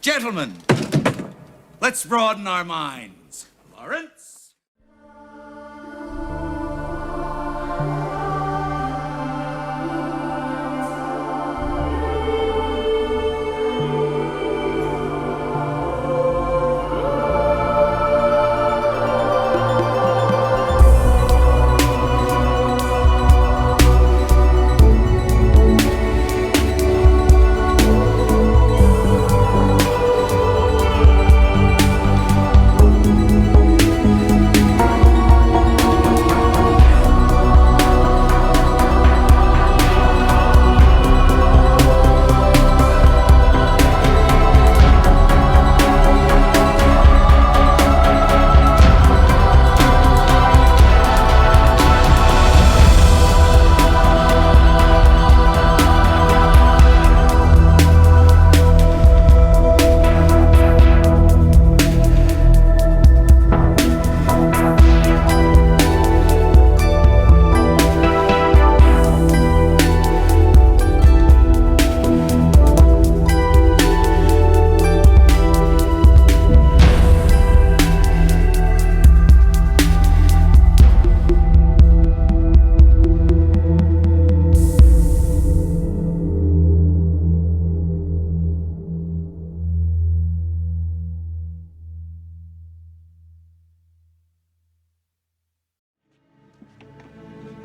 Gentlemen, let's broaden our minds. Lawrence?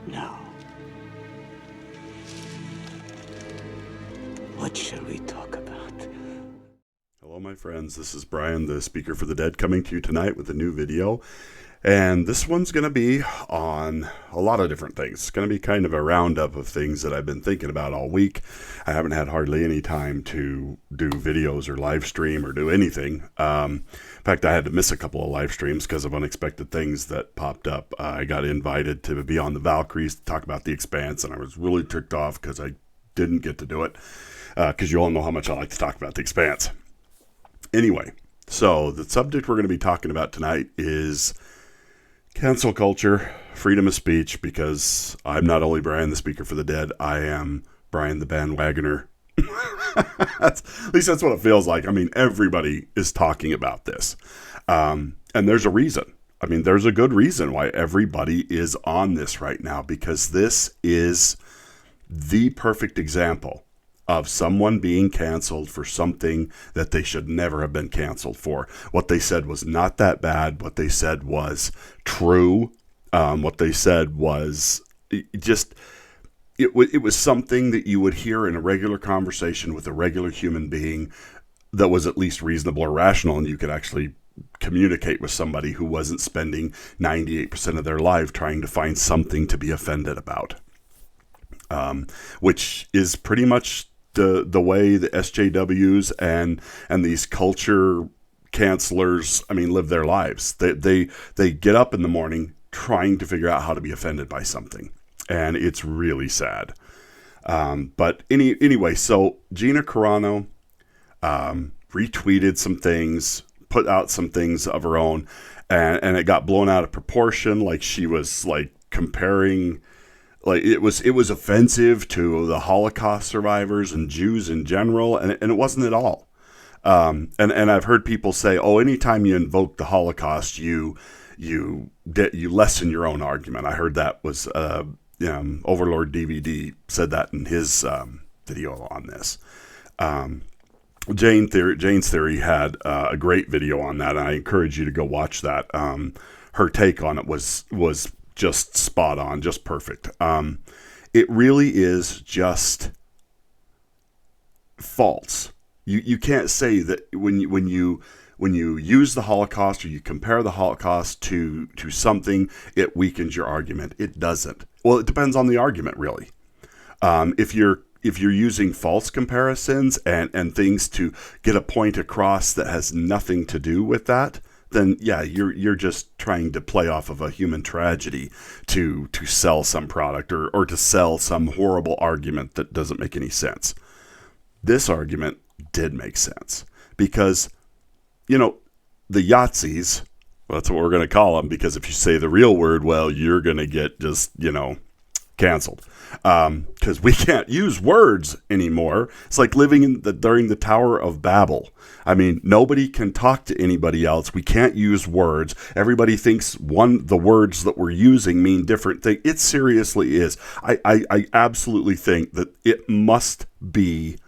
Now, what shall we talk about? Hello, my friends. This is Brian, the Speaker for the Dead, coming to you tonight with a new video. And this one's going to be on a lot of different things. It's going to be kind of a roundup of things that I've been thinking about all week. I haven't had hardly any time to do videos or live stream or do anything. In fact, I had to miss a couple of live streams because of unexpected things that popped up. I got invited to be on the Valkyries to talk about The Expanse, and I was really ticked off because I didn't get to do it, because you all know how much I like to talk about The Expanse. Anyway, so the subject we're going to be talking about tonight is cancel culture, freedom of speech, because I'm not only Brian, the Speaker for the Dead, I am Brian the Bandwagoner. At least that's what it feels like. I mean, everybody is talking about this. And there's a reason. I mean, there's a good reason why everybody is on this right now, because this is the perfect example of someone being canceled for something that they should never have been canceled for. What they said was not that bad. What they said was true. What they said was it was something that you would hear in a regular conversation with a regular human being that was at least reasonable or rational, and you could actually communicate with somebody who wasn't spending 98% of their life trying to find something to be offended about. Which is pretty much the way the SJWs and these culture cancelers, I mean, live their lives. They get up in the morning trying to figure out how to be offended by something, and it's really sad. But anyway, so Gina Carano retweeted some things, put out some things of her own, and it got blown out of proportion. Like, she was like comparing, like it was offensive to the Holocaust survivors and Jews in general, and it wasn't at all. And I've heard people say, "Oh, anytime you invoke the Holocaust, you lessen your own argument." I heard that was Overlord DVD said that in his video on this. Jane's Theory had a great video on that, and I encourage you to go watch that. Her take on it was just spot on, just perfect. It really is just false. You can't say that when you use the Holocaust, or you compare the Holocaust to something, it weakens your argument. It doesn't. Well, it depends on the argument, really. If you're using false comparisons and things to get a point across that has nothing to do with that, then yeah, you're just trying to play off of a human tragedy to sell some product or to sell some horrible argument that doesn't make any sense. This argument did make sense because, the Yahtzees, well, that's what we're going to call them, because if you say the real word, well, you're going to get just, canceled, because we can't use words anymore. It's like living during the Tower of Babel. I mean, nobody can talk to anybody else. We can't use words. Everybody thinks the words that we're using mean different things. It seriously is. I absolutely think that it must be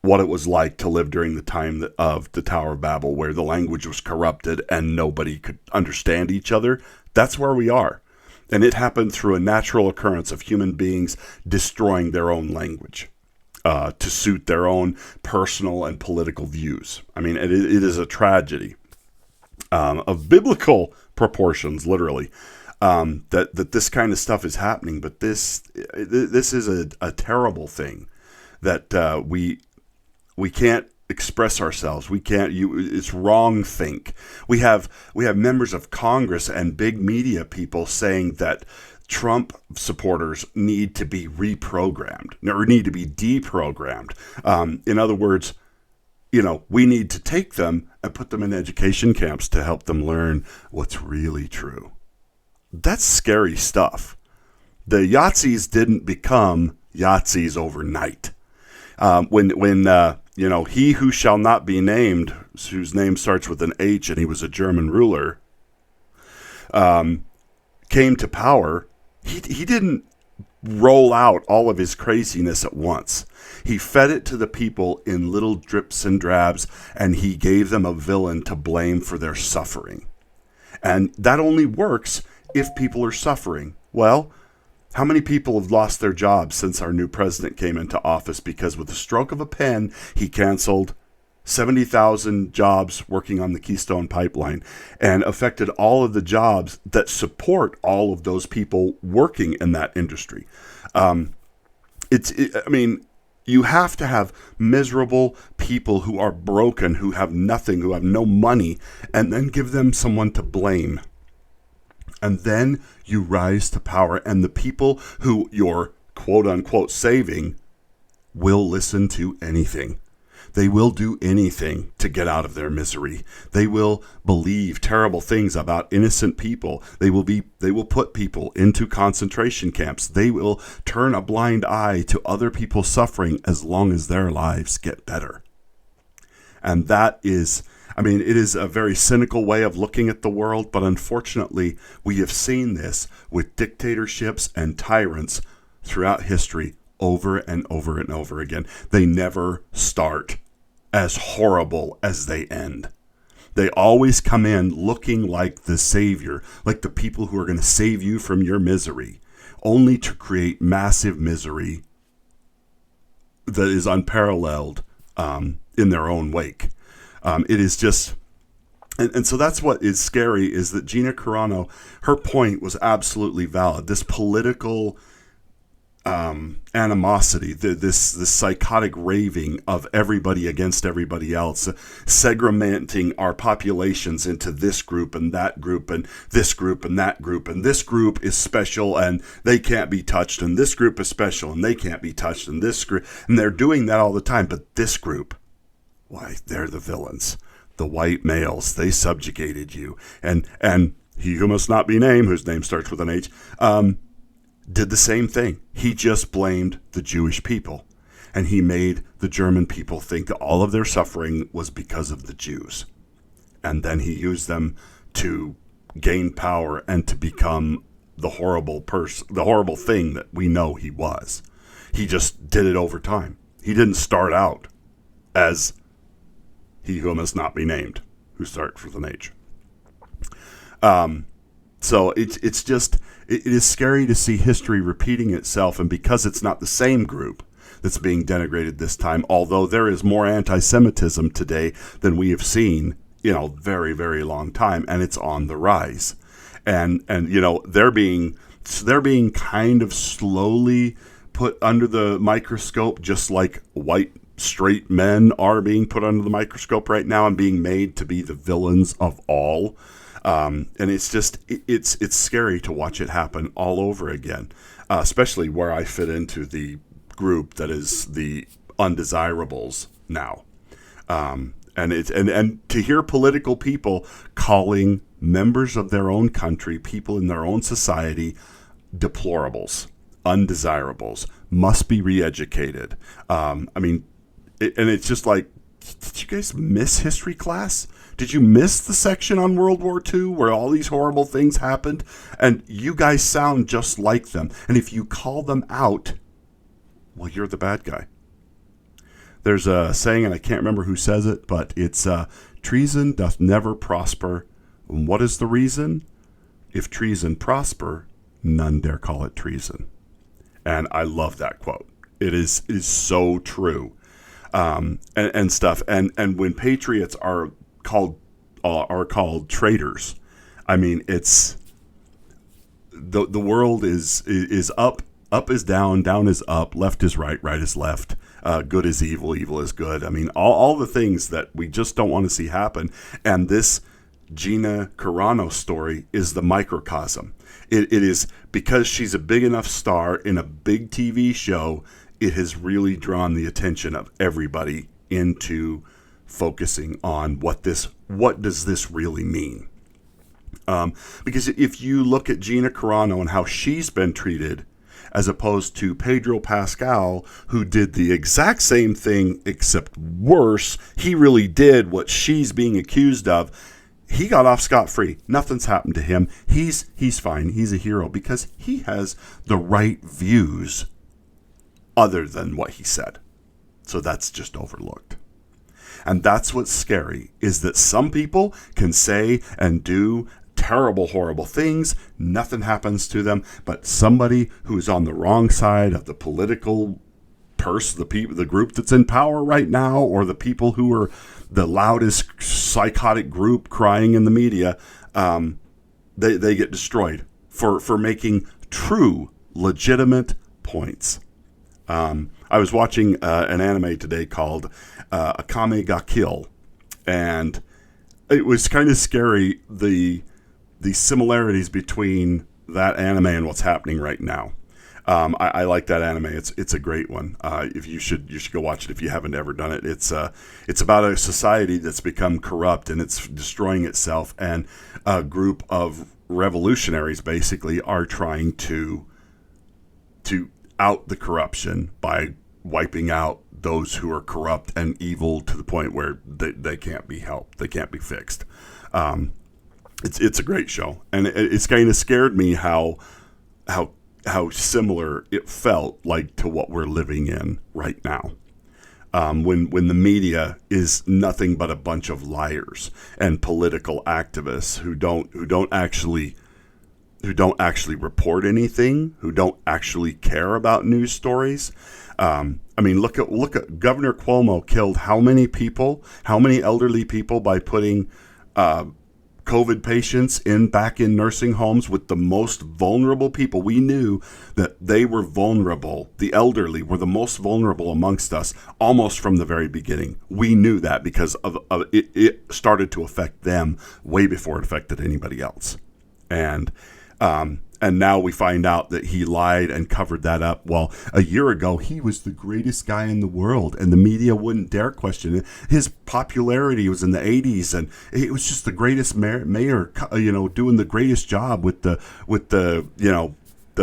what it was like to live during the time of the Tower of Babel, where the language was corrupted and nobody could understand each other. That's where we are. And it happened through a natural occurrence of human beings destroying their own language to suit their own personal and political views. I mean, it is a tragedy of biblical proportions, literally, that this kind of stuff is happening. But this is a terrible thing that we can't express ourselves. We can't. It's wrong think. We have members of Congress and big media people saying that Trump supporters need to be reprogrammed or need to be deprogrammed. In other words, we need to take them and put them in education camps to help them learn what's really true. That's scary stuff. The Yahtzees didn't become Yahtzees overnight. When he who shall not be named, whose name starts with an H, and he was a German ruler, came to power, he didn't roll out all of his craziness at once. He fed it to the people in little drips and drabs, and he gave them a villain to blame for their suffering. And that only works if people are suffering. Well, how many people have lost their jobs since our new president came into office because with the stroke of a pen, he canceled 70,000 jobs working on the Keystone Pipeline and affected all of the jobs that support all of those people working in that industry. You have to have miserable people who are broken, who have nothing, who have no money, and then give them someone to blame. And then you rise to power, and the people who you're quote-unquote saving will listen to anything. They will do anything to get out of their misery. They will believe terrible things about innocent people. They will put people into concentration camps. They will turn a blind eye to other people's suffering as long as their lives get better. And that is, it is a very cynical way of looking at the world, but unfortunately, we have seen this with dictatorships and tyrants throughout history over and over and over again. They never start as horrible as they end. They always come in looking like the savior, like the people who are going to save you from your misery, only to create massive misery that is unparalleled in their own wake. It is just, and so that's what is scary, is that Gina Carano, her point was absolutely valid. This political animosity, this psychotic raving of everybody against everybody else, segmenting our populations into this group and that group and this group and that group, and this group is special and they can't be touched, and this group is special and they can't be touched, and this group, and they're doing that all the time. But this group, why, they're the villains. The white males, they subjugated you. And he who must not be named, whose name starts with an H, did the same thing. He just blamed the Jewish people. And he made the German people think that all of their suffering was because of the Jews. And then he used them to gain power and to become the horrible thing that we know he was. He just did it over time. He didn't start out as he who must not be named, who starts with an H. So it is scary to see history repeating itself, and because it's not the same group that's being denigrated this time, although there is more anti-Semitism today than we have seen, very, very long time, and it's on the rise. And they're being kind of slowly put under the microscope, just like white straight men are being put under the microscope right now and being made to be the villains of all. And it's just, it's scary to watch it happen all over again, especially where I fit into the group that is the undesirables now. And to hear political people calling members of their own country, people in their own society, deplorables, undesirables, must be re-educated. And it's just like, did you guys miss history class? Did you miss the section on World War II where all these horrible things happened? And you guys sound just like them. And if you call them out, well, you're the bad guy. There's a saying, and I can't remember who says it, but it's treason doth never prosper. And what is the reason? If treason prosper, none dare call it treason. And I love that quote. It is so true. And stuff. And when patriots are called traitors, I mean, it's the world is up is down, down is up, left is right, right is left, good is evil, evil is good. I mean, all the things that we just don't want to see happen. And this Gina Carano story is the microcosm. It is because she's a big enough star in a big TV show. It has really drawn the attention of everybody into focusing on what does this really mean? Because if you look at Gina Carano and how she's been treated, as opposed to Pedro Pascal, who did the exact same thing except worse, he really did what she's being accused of. He got off scot-free. Nothing's happened to him. He's fine. He's a hero because he has the right views other than what he said. So that's just overlooked. And that's what's scary, is that some people can say and do terrible, horrible things. Nothing happens to them. But somebody who's on the wrong side of the political the group that's in power right now, or the people who are the loudest psychotic group crying in the media, they get destroyed for making true, legitimate points. I was watching an anime today called Akame ga Kill, and it was kind of scary, the similarities between that anime and what's happening right now. I like that anime. It's a great one. If you should go watch it if you haven't ever done it. It's about a society that's become corrupt and it's destroying itself, and a group of revolutionaries basically are trying to out the corruption by wiping out those who are corrupt and evil to the point where they can't be helped. They can't be fixed. It's a great show, and it's kind of scared me how similar it felt like to what we're living in right now. When the media is nothing but a bunch of liars and political activists who don't actually report anything, who don't actually care about news stories. Look at Governor Cuomo killed how many people, how many elderly people by putting COVID patients back in nursing homes with the most vulnerable people. We knew that they were vulnerable. The elderly were the most vulnerable amongst us almost from the very beginning. We knew that because of it started to affect them way before it affected anybody else. And now we find out that he lied and covered that up. Well, a year ago, he was the greatest guy in the world, and the media wouldn't dare question it. His popularity was in the 80s, and it was just the greatest mayor, doing the greatest job with the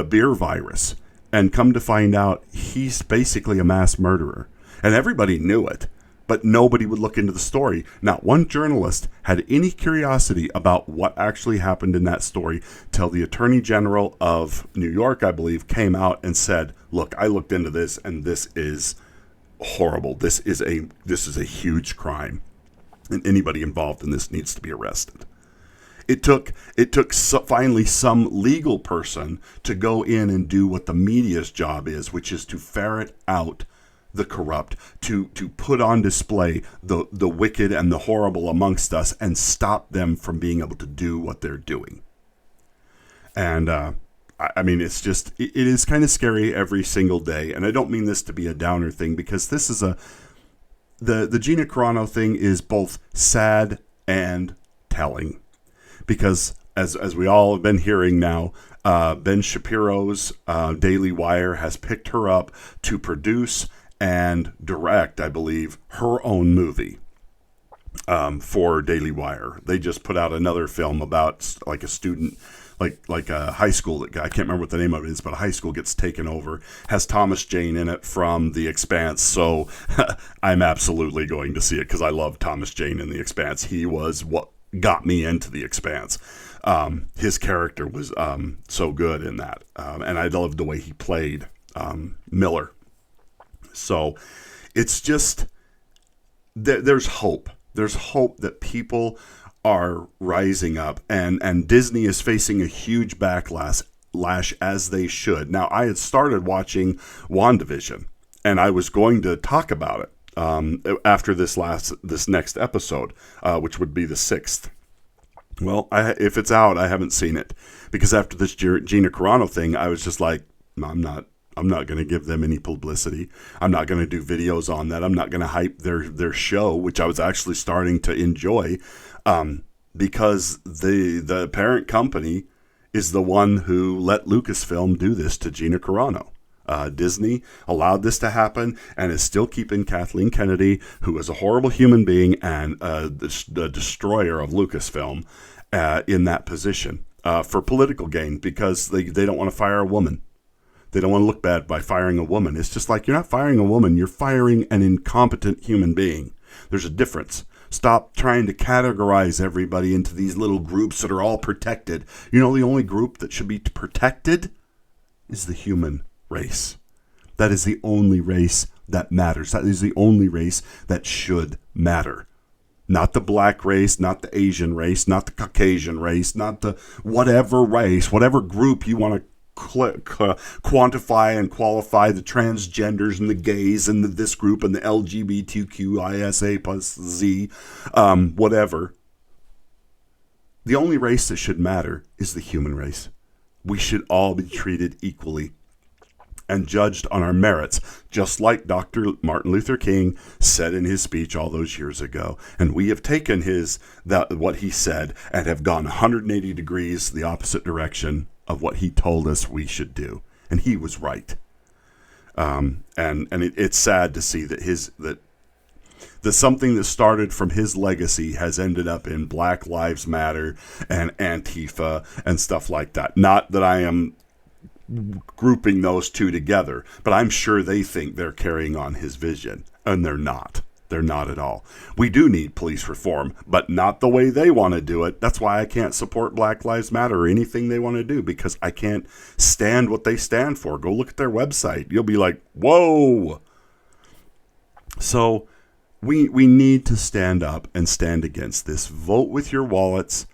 beer virus. And come to find out, he's basically a mass murderer, and everybody knew it. But nobody would look into the story. Not one journalist had any curiosity about what actually happened in that story till the Attorney General of New York, I believe, came out and said, look, I looked into this and this is horrible. This is a huge crime, and anybody involved in this needs to be arrested. It took finally some legal person to go in and do what the media's job is, which is to ferret out the corrupt, to put on display the wicked and the horrible amongst us and stop them from being able to do what they're doing. And it's just, it is kind of scary every single day. And I don't mean this to be a downer thing, because this is the Gina Carano thing is both sad and telling, because as we all have been hearing now, Ben Shapiro's Daily Wire has picked her up to produce and direct, I believe, her own movie for Daily Wire. They just put out another film about like a student like a high school that I can't remember what the name of it is, but a high school gets taken over, has Thomas Jane in it from The Expanse. So I'm absolutely going to see it because I love Thomas Jane in The Expanse. He was what got me into The Expanse. His character was so good in that, and I loved the way he played Miller. So it's just there's hope. There's hope that people are rising up, and Disney is facing a huge backlash as they should. Now, I had started watching WandaVision, and I was going to talk about it after this next episode, which would be the 6th. Well, if it's out, I haven't seen it, because after this Gina Carano thing, I was just like, I'm not going to give them any publicity. I'm not going to do videos on that. I'm not going to hype their show, which I was actually starting to enjoy, because the parent company is the one who let Lucasfilm do this to Gina Carano. Disney allowed this to happen and is still keeping Kathleen Kennedy, who is a horrible human being and the destroyer of Lucasfilm, in that position for political gain, because they don't want to fire a woman. They don't want to look bad by firing a woman. It's just like, you're not firing a woman, you're firing an incompetent human being. There's a difference. Stop trying to categorize everybody into these little groups that are all protected. You know, the only group that should be protected is the human race. That is the only race that matters. That is the only race that should matter. Not the black race, not the Asian race, not the Caucasian race, not the whatever race, whatever group you want to quantify and qualify, the transgenders and the gays and this group and the LGBTQISA plus Z, whatever. The only race that should matter is the human race. We should all be treated equally and judged on our merits, just like Dr. Martin Luther King said in his speech all those years ago. And we have taken what he said and have gone 180 degrees the opposite direction of what he told us we should do. And he was right. It's sad to see that something that started from his legacy has ended up in Black Lives Matter and Antifa and stuff like that. Not that I am grouping those two together, but I'm sure they think they're carrying on his vision, and they're not. They're not at all. We do need police reform, but not the way they want to do it. That's why I can't support Black Lives Matter or anything they want to do, because I can't stand what they stand for. Go look at their website. You'll be like, whoa. So we need to stand up and stand against this. Vote with your wallets.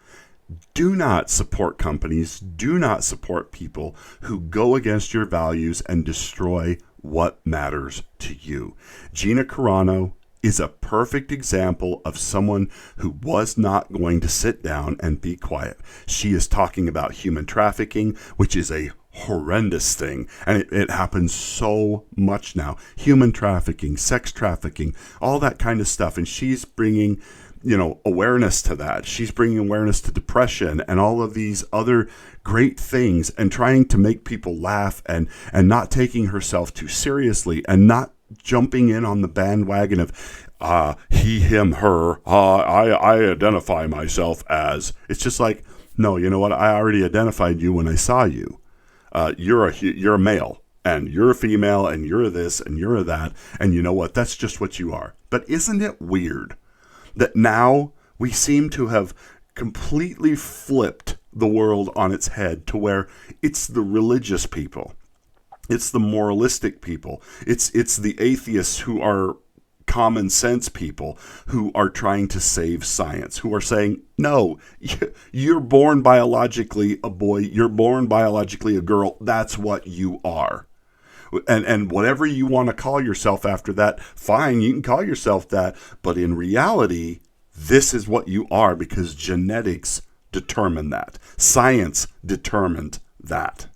Do not support companies. Do not support people who go against your values and destroy what matters to you. Gina Carano is a perfect example of someone who was not going to sit down and be quiet. She is talking about human trafficking, which is a horrendous thing, and it happens so much now. Human trafficking, sex trafficking, all that kind of stuff, and she's bringing awareness to that. She's bringing awareness to depression and all of these other great things, and trying to make people laugh and not taking herself too seriously, and not jumping in on the bandwagon of he, him, her. I identify myself as. It's just like, no, you know what? I already identified you when I saw you. You're a male, and you're a female, and you're a this, and you're a that, and you know what? That's just what you are. But isn't it weird that now we seem to have completely flipped the world on its head to where it's the religious people, it's the moralistic people, it's the atheists who are common sense people who are trying to save science, who are saying, no, you're born biologically a boy, you're born biologically a girl, that's what you are. And whatever you want to call yourself after that, fine, you can call yourself that. But in reality, this is what you are, because genetics determined that. Science determined that.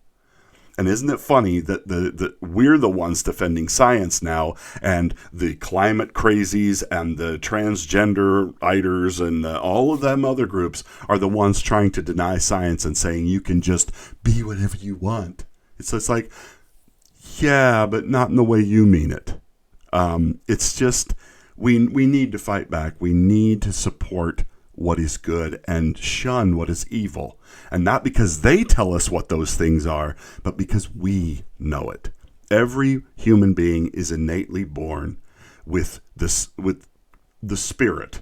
And isn't it funny that we're the ones defending science now, and the climate crazies and the transgender-iters and all of them other groups are the ones trying to deny science and saying you can just be whatever you want. It's like, yeah, but not in the way you mean it. It's just, we need to fight back. We need to support what is good and shun what is evil. And not because they tell us what those things are, but because we know it. Every human being is innately born with this, with the spirit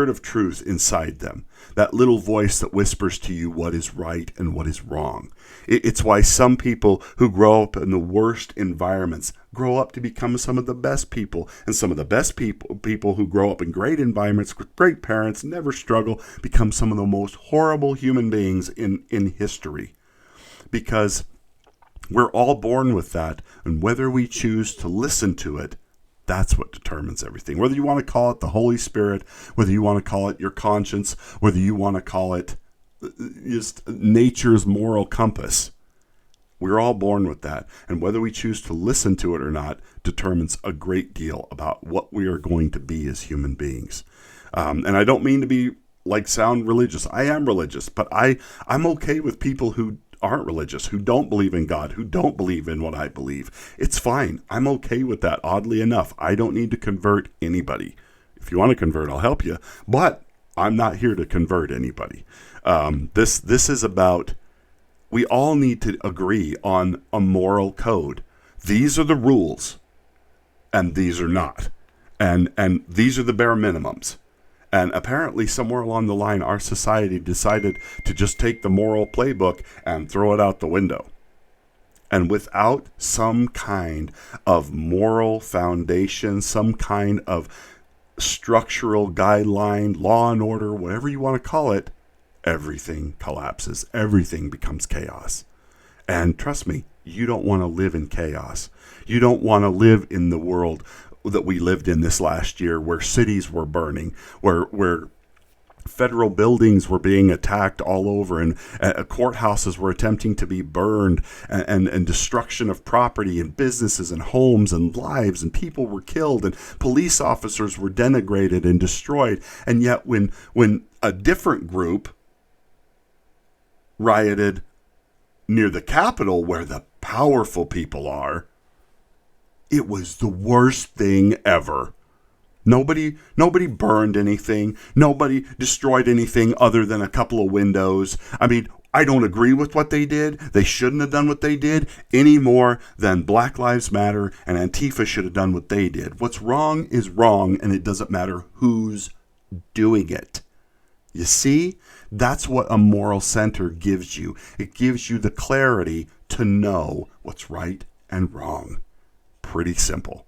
of truth inside them. That little voice that whispers to you what is right and what is wrong. It's why some people who grow up in the worst environments grow up to become some of the best people. And some of the best people who grow up in great environments with great parents, never struggle, become some of the most horrible human beings in history. Because we're all born with that, and whether we choose to listen to it, that's what determines everything. Whether you want to call it the Holy Spirit, whether you want to call it your conscience, whether you want to call it just nature's moral compass, we're all born with that. And whether we choose to listen to it or not determines a great deal about what we are going to be as human beings. And I don't mean to be sound religious. I am religious, but I'm okay with people who aren't religious, who don't believe in God, who don't believe in what I believe. It's fine. I'm okay with that, oddly enough. I don't need to convert anybody. If you want to convert, I'll help you. But I'm not here to convert anybody. This is about, we all need to agree on a moral code. These are the rules, and these are not. And these are the bare minimums. And apparently somewhere along the line, our society decided to just take the moral playbook and throw it out the window. And without some kind of moral foundation, some kind of structural guideline, law and order, whatever you want to call it, everything collapses. Everything becomes chaos. And trust me, you don't want to live in chaos. You don't want to live in the world that we lived in this last year, where cities were burning, where federal buildings were being attacked all over, and courthouses were attempting to be burned, and destruction of property and businesses and homes and lives, and people were killed, and police officers were denigrated and destroyed. And yet when a different group rioted near the Capitol, where the powerful people are, it was the worst thing ever. Nobody burned anything. Nobody destroyed anything other than a couple of windows. I mean, I don't agree with what they did. They shouldn't have done what they did any more than Black Lives Matter and Antifa should have done what they did. What's wrong is wrong, and it doesn't matter who's doing it. You see, that's what a moral center gives you. It gives you the clarity to know what's right and wrong. Pretty simple.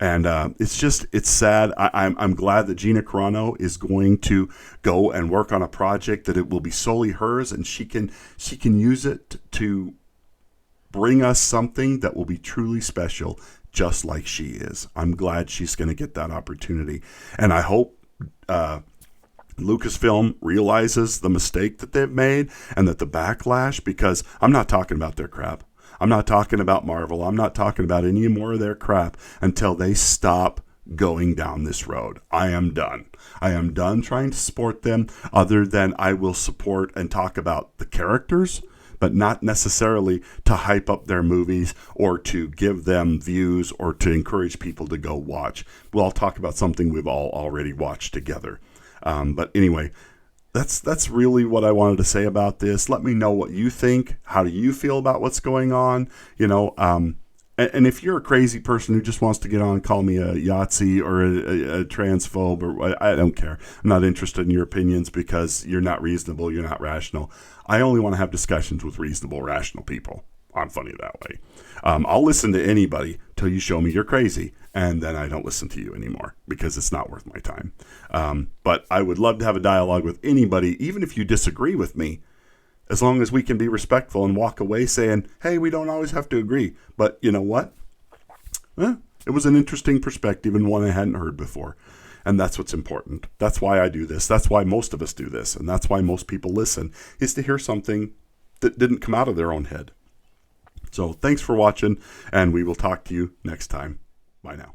And it's sad. I'm glad that Gina Carano is going to go and work on a project that it will be solely hers, and she can use it to bring us something that will be truly special, just like she is. I'm glad she's going to get that opportunity. And I hope Lucasfilm realizes the mistake that they've made, and that the backlash, because I'm not talking about their crap. I'm not talking about Marvel. I'm not talking about any more of their crap until they stop going down this road. I am done. I am done trying to support them, other than I will support and talk about the characters, but not necessarily to hype up their movies or to give them views or to encourage people to go watch. We'll all talk about something we've all already watched together. But anyway, that's really what I wanted to say about this. Let me know what you think. How do you feel about what's going on? And if you're a crazy person who just wants to get on and call me a Yahtzee or a transphobe, or I don't care. I'm not interested in your opinions because you're not reasonable. You're not rational. I only want to have discussions with reasonable, rational people. I'm funny that way. I'll listen to anybody till you show me you're crazy, and then I don't listen to you anymore because it's not worth my time. But I would love to have a dialogue with anybody, even if you disagree with me, as long as we can be respectful and walk away saying, hey, we don't always have to agree. But you know what? It was an interesting perspective and one I hadn't heard before. And that's what's important. That's why I do this. That's why most of us do this. And that's why most people listen, is to hear something that didn't come out of their own head. So thanks for watching, and we will talk to you next time. Bye now.